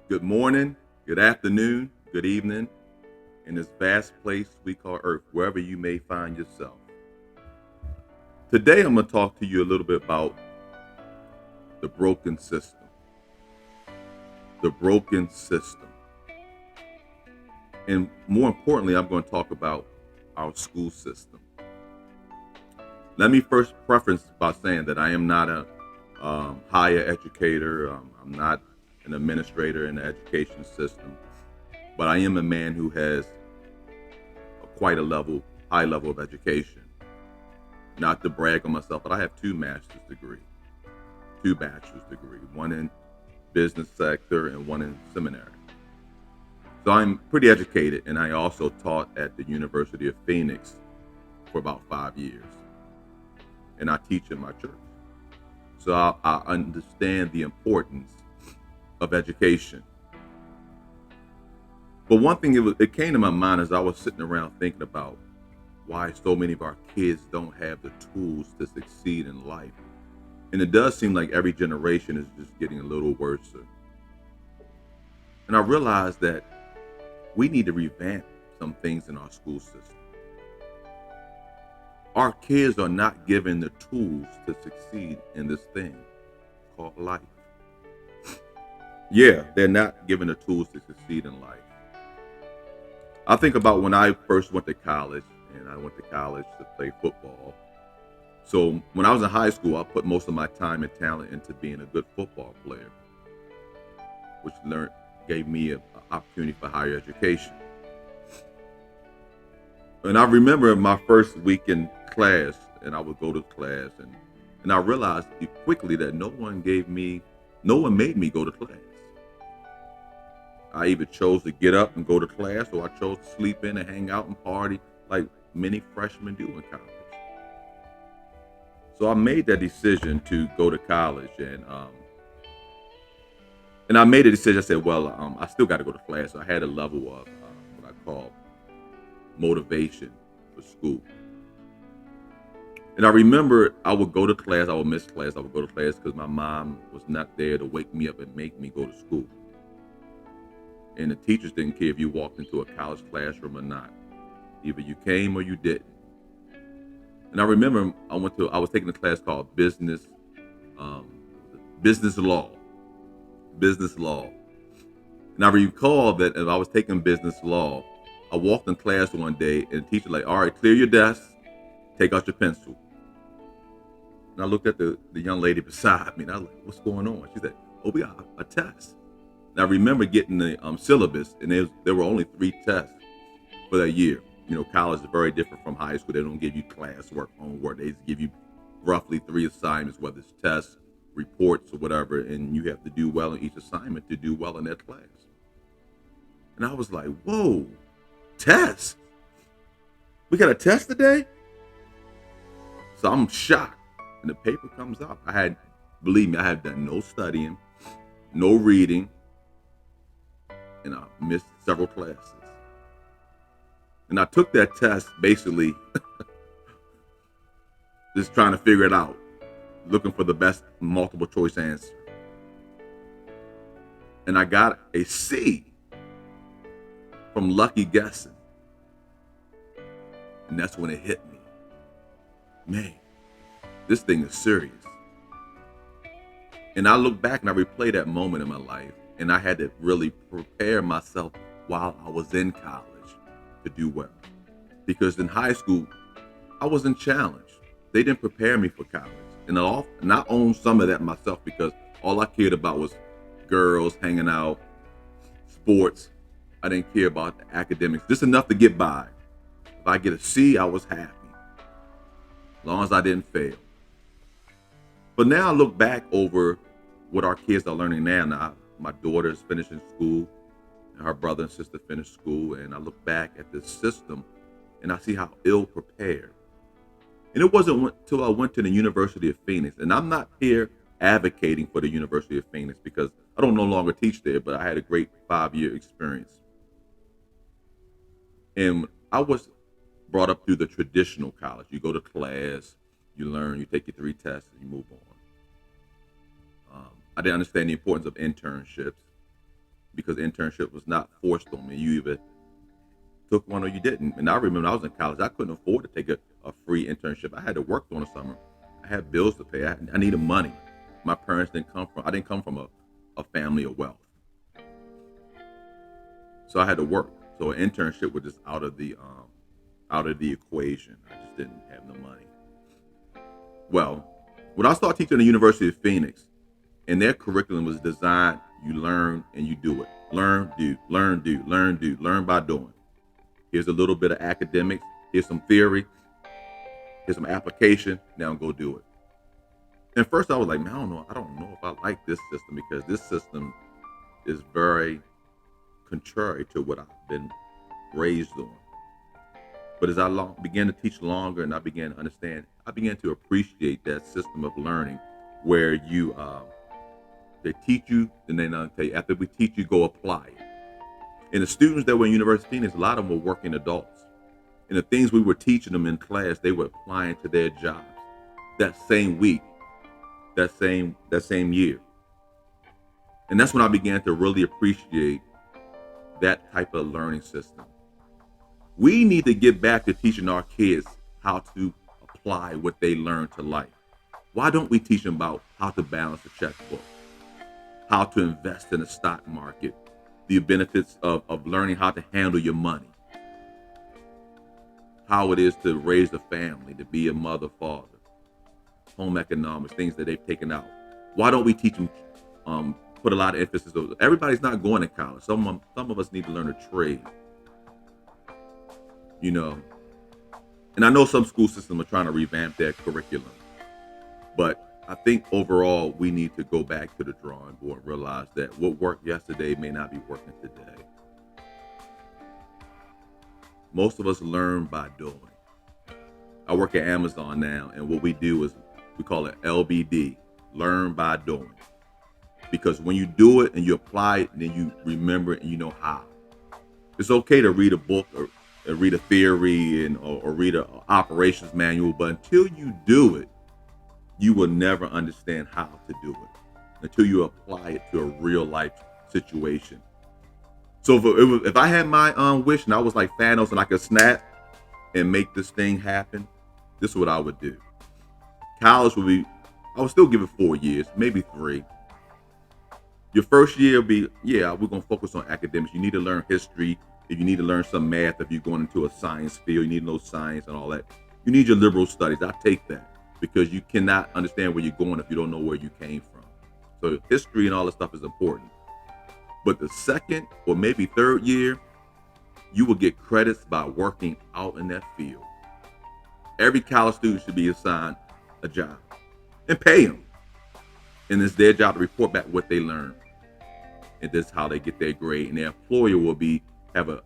Good morning, good afternoon, good evening, in this vast place we call Earth, wherever you may find yourself. Today, I'm going to talk to you a little bit about the broken system. The broken system. And more importantly, I'm going to talk about our school system. Let me first preface by saying that I am not a higher educator, I'm not an administrator in the education system, but I am a man who has quite a high level of education. Not to brag on myself, but I have two master's degrees, two bachelor's degrees, one in business sector and one in seminary. So I'm pretty educated, and I also taught at the University of Phoenix for about 5 years, and I teach in my church. So I understand the importance of education. But one thing it came to my mind as I was sitting around thinking about why so many of our kids don't have the tools to succeed in life. And it does seem like every generation is just getting a little worse. And I realized that we need to revamp some things in our school system. Our kids are not given the tools to succeed in this thing called life. Yeah, they're not given the tools to succeed in life. I think about when I first went to college, and I went to college to play football. So when I was in high school, I put most of my time and talent into being a good football player, which gave me an opportunity for higher education. And I remember my first week in class, and I would go to class, and I realized quickly that no one made me go to class. I either chose to get up and go to class, or I chose to sleep in and hang out and party like many freshmen do in college. So I made that decision to go to college, and I made a decision. I said, well, I still got to go to class. So I had a level of what I call motivation for school. And I remember I would go to class, I would miss class, I would go to class because my mom was not there to wake me up and make me go to school. And the teachers didn't care if you walked into a college classroom or not. Either you came or you didn't. And I remember I was taking a class called um, business law, business law. And I recall that as I was taking business law, I walked in class one day and the teacher like, all right, clear your desk, take out your pencil. And I looked at the young lady beside me and I was like, what's going on? She said, oh, we got a test. And I remember getting the syllabus, and there were only 3 tests for that year. You know, college is very different from high school. They don't give you classwork, homework. They just give you roughly 3 assignments, whether it's tests, reports, or whatever, and you have to do well in each assignment to do well in that class. And I was like, whoa, test? We got a test today? So I'm shocked. And the paper comes out. Believe me, I had done no studying, no reading, and I missed several classes. And I took that test basically just trying to figure it out, looking for the best multiple choice answer. And I got a C from lucky guessing. And that's when it hit me. Man, this thing is serious. And I look back and I replay that moment in my life, and I had to really prepare myself while I was in college to do well. Because in high school, I wasn't challenged. They didn't prepare me for college. And I owned some of that myself because all I cared about was girls, hanging out, sports. I didn't care about the academics, just enough to get by. If I get a C, I was happy, as long as I didn't fail. But now I look back over what our kids are learning now. Now, my daughter is finishing school, and her brother and sister finished school, and I look back at this system, and I see how ill prepared. And it wasn't until I went to the University of Phoenix, and I'm not here advocating for the University of Phoenix because I don't no longer teach there, but I had a great 5 year experience. And I was brought up through the traditional college. You go to class, you learn, you take your 3 tests, and you move on. I didn't understand the importance of internships. because internship was not forced on me. You either took one or you didn't. And I remember I was in college, I couldn't afford to take a free internship. I had to work during the summer. I had bills to pay. I needed money. My parents I didn't come from a family of wealth. So I had to work. So an internship was just out of the equation. I just didn't have the money. Well, when I started teaching at the University of Phoenix, and their curriculum was designed, you learn and you do it. Learn, do, learn, do, learn, do, learn by doing. Here's a little bit of academics. Here's some theory. Here's some application. Now go do it. And first I was like, man, I don't know if I like this system, because this system is very contrary to what I've been raised on. But as I began to teach longer and I began to understand, I began to appreciate that system of learning where they teach you and then they'll tell you, after we teach you, go apply it. And the students that were in University of Phoenix, a lot of them were working adults. And the things we were teaching them in class, they were applying to their jobs that same week, that same year. And that's when I began to really appreciate that type of learning system. We need to get back to teaching our kids how to apply what they learn to life. Why don't we teach them about how to balance a checkbook, how to invest in the stock market, the benefits of learning how to handle your money, how it is to raise a family, to be a mother, father, home economics, things that they've taken out. Why don't we teach them, put a lot of emphasis on, everybody's not going to college. Some of us need to learn a trade, And I know some school systems are trying to revamp their curriculum, but I think overall we need to go back to the drawing board and realize that what worked yesterday may not be working today. Most of us learn by doing. I work at Amazon now, and what we do is we call it LBD, learn by doing. Because when you do it and you apply it, then you remember it and you know how. It's okay to read a book or read a theory or read an operations manual, but until you do it, you will never understand how to do it until you apply it to a real life situation. So if I had my wish and I was like Thanos and I could snap and make this thing happen, this is what I would do. College I would still give it 4 years, maybe 3. Your first year will be, we're going to focus on academics. You need to learn history. If you need to learn some math, if you're going into a science field, you need to know science and all that. You need your liberal studies. I take that because you cannot understand where you're going if you don't know where you came from. So history and all this stuff is important. But the second or maybe third year, you will get credits by working out in that field. Every college student should be assigned a job and pay them. And it's their job to report back what they learned. And this is how they get their grade. And their employer will have a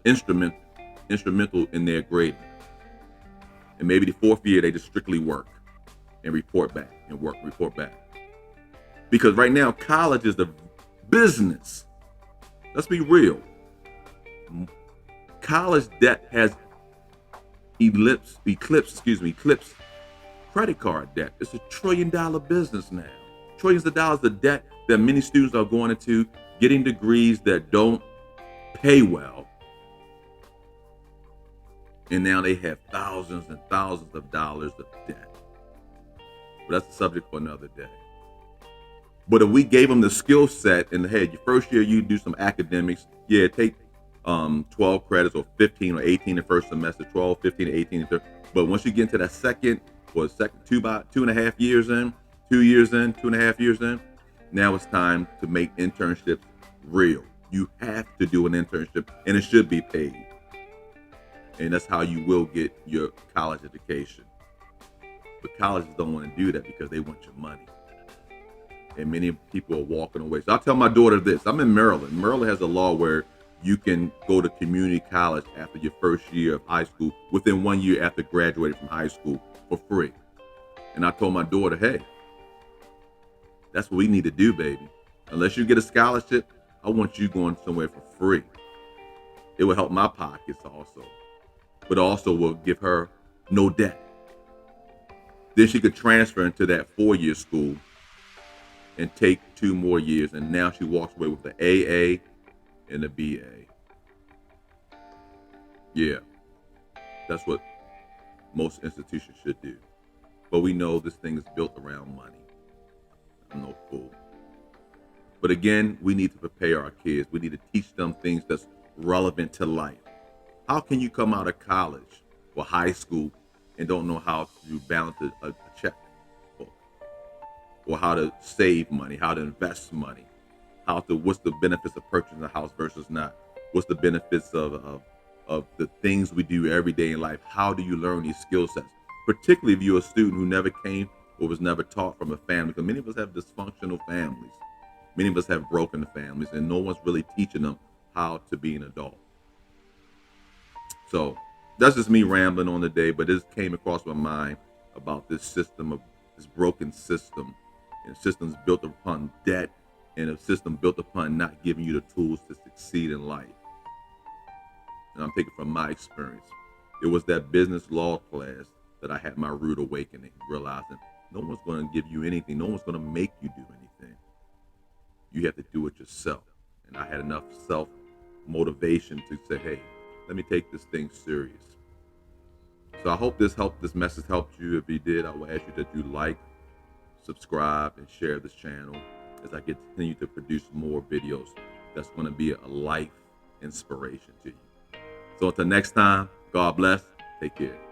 instrumental in their grading. And maybe the 4th year, they just strictly work and report back and report back. Because right now, college is the business. Let's be real. College debt has eclipsed credit card debt. It's $1 trillion business now. Trillions of dollars of debt that many students are going into, getting degrees that don't pay well. And now they have thousands and thousands of dollars of debt. But that's a subject for another day. But if we gave them the skill set and hey, your first year you do some academics, take 12 credits or 15 or 18 the first semester, 12, 15, 18 the third. But once you get into that second 2.5 years in, 2 years in, 2.5 years in, now it's time to make internships real. You have to do an internship and it should be paid. And that's how you will get your college education. But colleges don't want to do that because they want your money. And many people are walking away. So I'll tell my daughter this. I'm in Maryland. Maryland has a law where you can go to community college after your first year of high school, within 1 year after graduating from high school, for free. And I told my daughter, hey, that's what we need to do, baby. Unless you get a scholarship, I want you going somewhere for free. It will help my pockets also. But also will give her no debt. Then she could transfer into that 4-year school and take 2 more years. And now she walks away with the AA and the BA. Yeah, that's what most institutions should do. But we know this thing is built around money. I'm no fool. But again, we need to prepare our kids. We need to teach them things that's relevant to life. How can you come out of college or high school and don't know how to balance a checkbook, or how to save money, how to invest money, what's the benefits of purchasing a house versus not? What's the benefits of the things we do every day in life? How do you learn these skill sets? Particularly if you're a student who never came or was never taught from a family, because many of us have dysfunctional families. Many of us have broken families, and no one's really teaching them how to be an adult. So that's just me rambling on the day, but this came across my mind about this broken system, and systems built upon debt, and a system built upon not giving you the tools to succeed in life. And I'm taking from my experience. It was that business law class that I had my rude awakening, realizing no one's going to give you anything. No one's going to make you do anything. You have to do it yourself. And I had enough self motivation to say, hey, let me take this thing serious. So I hope this message helped you. If it did, I will ask you that you like, subscribe, and share this channel as I continue to produce more videos that's going to be a life inspiration to you. So until next time, God bless. Take care.